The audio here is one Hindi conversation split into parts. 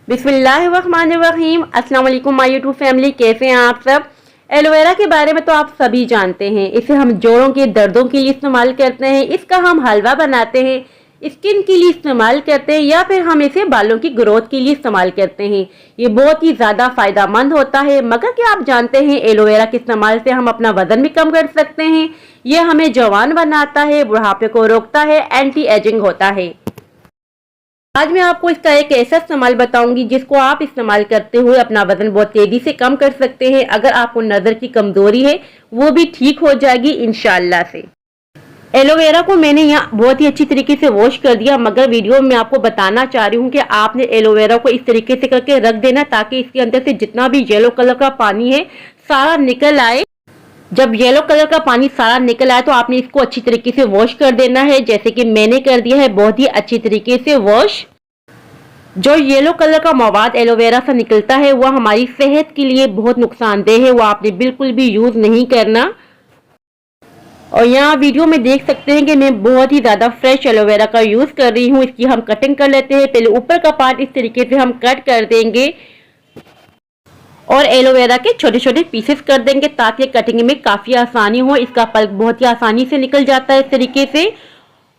बिस्मिल्लाहिर्रहमानिर्रहीम। अस्सलाम वालेकुम माय यूट्यूब फैमिली, कैसे हैं आप सब। एलोवेरा के बारे में तो आप सभी जानते हैं। इसे हम जोड़ों के दर्दों के लिए इस्तेमाल करते हैं, इसका हम हलवा बनाते हैं, स्किन के लिए इस्तेमाल करते हैं या फिर हम इसे बालों की ग्रोथ के लिए इस्तेमाल करते हैं। ये बहुत ही ज़्यादा फ़ायदेमंद होता है। मगर क्या आप जानते हैं एलोवेरा के इस्तेमाल से हम अपना वजन भी कम कर सकते हैं। ये हमें जवान बनाता है, बुढ़ापे को रोकता है, एंटी एजिंग होता है। आज मैं आपको इसका एक ऐसा इस्तेमाल बताऊंगी जिसको आप इस्तेमाल करते हुए अपना वजन बहुत तेजी से कम कर सकते हैं। अगर आपको नज़र की कमजोरी है वो भी ठीक हो जाएगी इंशाअल्लाह से। एलोवेरा को मैंने यहाँ बहुत ही अच्छी तरीके से वॉश कर दिया, मगर वीडियो में आपको बताना चाह रही हूँ कि आपने एलोवेरा को इस तरीके से करके रख देना ताकि इसके अंदर से जितना भी येलो कलर का पानी है सारा निकल आए। जब येलो कलर का पानी सारा निकल आए तो आपने इसको अच्छी तरीके से वॉश कर देना है, जैसे कि मैंने कर दिया है बहुत ही अच्छी तरीके से वॉश। जो येलो कलर का मवाद एलोवेरा से निकलता है वह हमारी सेहत के लिए बहुत नुकसानदेह है, वो आपने बिल्कुल भी यूज नहीं करना। और यहाँ वीडियो में देख सकते हैं कि मैं बहुत ही ज़्यादा फ्रेश एलोवेरा का यूज़ कर रही हूँ। इसकी हम कटिंग कर लेते हैं। पहले ऊपर का पार्ट इस तरीके से हम कट कर देंगे और एलोवेरा के छोटे छोटे पीसेस कर देंगे ताकि कटिंग में काफ़ी आसानी हो। इसका पल्प बहुत ही आसानी से निकल जाता है इस तरीके से।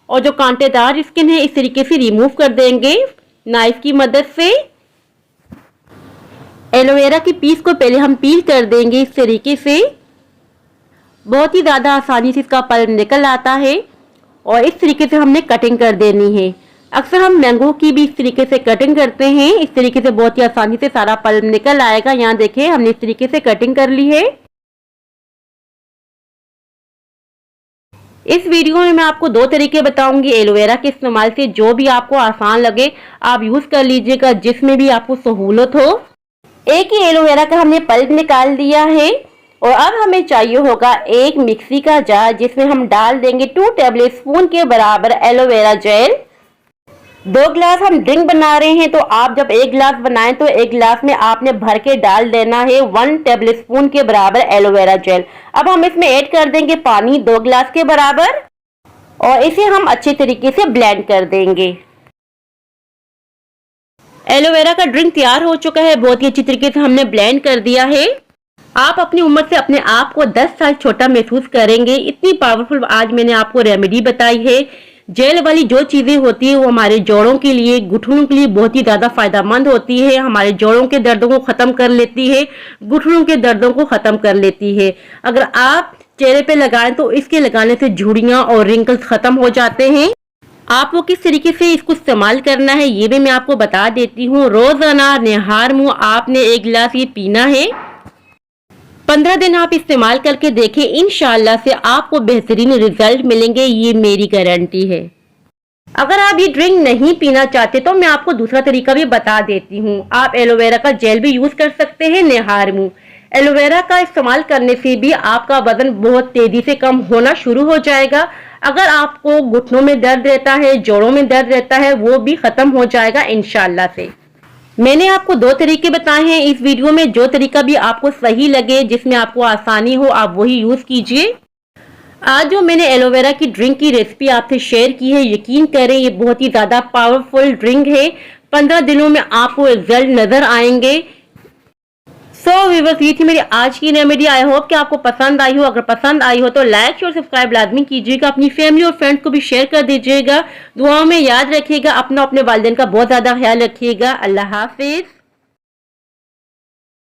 और जो कांटेदार स्किन है इस तरीके से रिमूव कर देंगे नाइफ की मदद से। एलोवेरा की पीस को पहले हम पील कर देंगे इस तरीके से। बहुत ही ज़्यादा आसानी से इसका पल्प निकल आता है और इस तरीके से हमने कटिंग कर देनी है। अक्सर हम मैंगो की भी इस तरीके से कटिंग करते हैं। इस तरीके से बहुत ही आसानी से सारा पल्प निकल आएगा। यहाँ देखिए हमने इस तरीके से कटिंग कर ली है। इस वीडियो में मैं आपको दो तरीके बताऊंगी एलोवेरा के इस्तेमाल से, जो भी आपको आसान लगे आप यूज कर लीजिएगा, जिसमें भी आपको सहूलत हो। एक ही एलोवेरा का हमने पल्प निकाल दिया है और अब हमें चाहिए होगा एक मिक्सी का जार, जिसमें हम डाल देंगे 2 टेबल स्पून के बराबर एलोवेरा जेल। 2 गिलास हम ड्रिंक बना रहे हैं तो आप जब 1 गिलास बनाएं तो 1 गिलास में आपने भर के डाल देना है 1 टेबल स्पून के बराबर एलोवेरा जेल। अब हम इसमें ऐड कर देंगे पानी 2 गिलास के बराबर और इसे हम अच्छे तरीके से ब्लेंड कर देंगे। एलोवेरा का ड्रिंक तैयार हो चुका है। बहुत ही अच्छी तरीके से हमने ब्लेंड कर दिया है। आप अपनी उम्र से अपने आप को 10 साल छोटा महसूस करेंगे। इतनी पावरफुल आज मैंने आपको रेमेडी बताई है। जेल वाली जो चीज़ें होती है वो हमारे जोड़ों के लिए, घुटनों के लिए बहुत ही ज़्यादा फायदेमंद होती है। हमारे जोड़ों के दर्दों को ख़त्म कर लेती है, घुटनों के दर्दों को ख़त्म कर लेती है। अगर आप चेहरे पे लगाएं तो इसके लगाने से झुर्रियाँ और रिंकल्स ख़त्म हो जाते हैं। आपको किस तरीके से इसको इस्तेमाल करना है ये भी मैं आपको बता देती हूँ। रोज़ाना निहार मुँह आपने 1 गिलास ये पीना है। 15 दिन आप इस्तेमाल करके देखें, इंशाअल्लाह से आपको बेहतरीन रिजल्ट मिलेंगे, ये मेरी गारंटी है। अगर आप ये ड्रिंक नहीं पीना चाहते तो मैं आपको दूसरा तरीका भी बता देती हूँ। आप एलोवेरा का जेल भी यूज कर सकते हैं निहार मुँह। एलोवेरा का इस्तेमाल करने से भी आपका वजन बहुत तेजी से कम होना शुरू हो जाएगा। अगर आपको घुटनों में दर्द रहता है, जोड़ों में दर्द रहता है, वो भी खत्म हो जाएगा इंशाअल्लाह से। मैंने आपको 2 तरीके बताए हैं इस वीडियो में। जो तरीका भी आपको सही लगे, जिसमें आपको आसानी हो, आप वही यूज कीजिए। आज जो मैंने एलोवेरा की ड्रिंक की रेसिपी आपसे शेयर की है, यकीन करें ये बहुत ही ज़्यादा पावरफुल ड्रिंक है। 15 दिनों में आपको रिजल्ट नज़र आएंगे। व्यूअर्स, ये थी मेरी आज की रेमेडी। आई होप कि आपको पसंद आई हो। अगर पसंद आई हो तो लाइक और सब्सक्राइब लाजमी कीजिएगा। अपनी फैमिली और फ्रेंड्स को भी शेयर कर दीजिएगा। दुआओं में याद रखिएगा। अपना अपने वालिदैन का बहुत ज़्यादा ख्याल रखिएगा। अल्लाह हाफिज।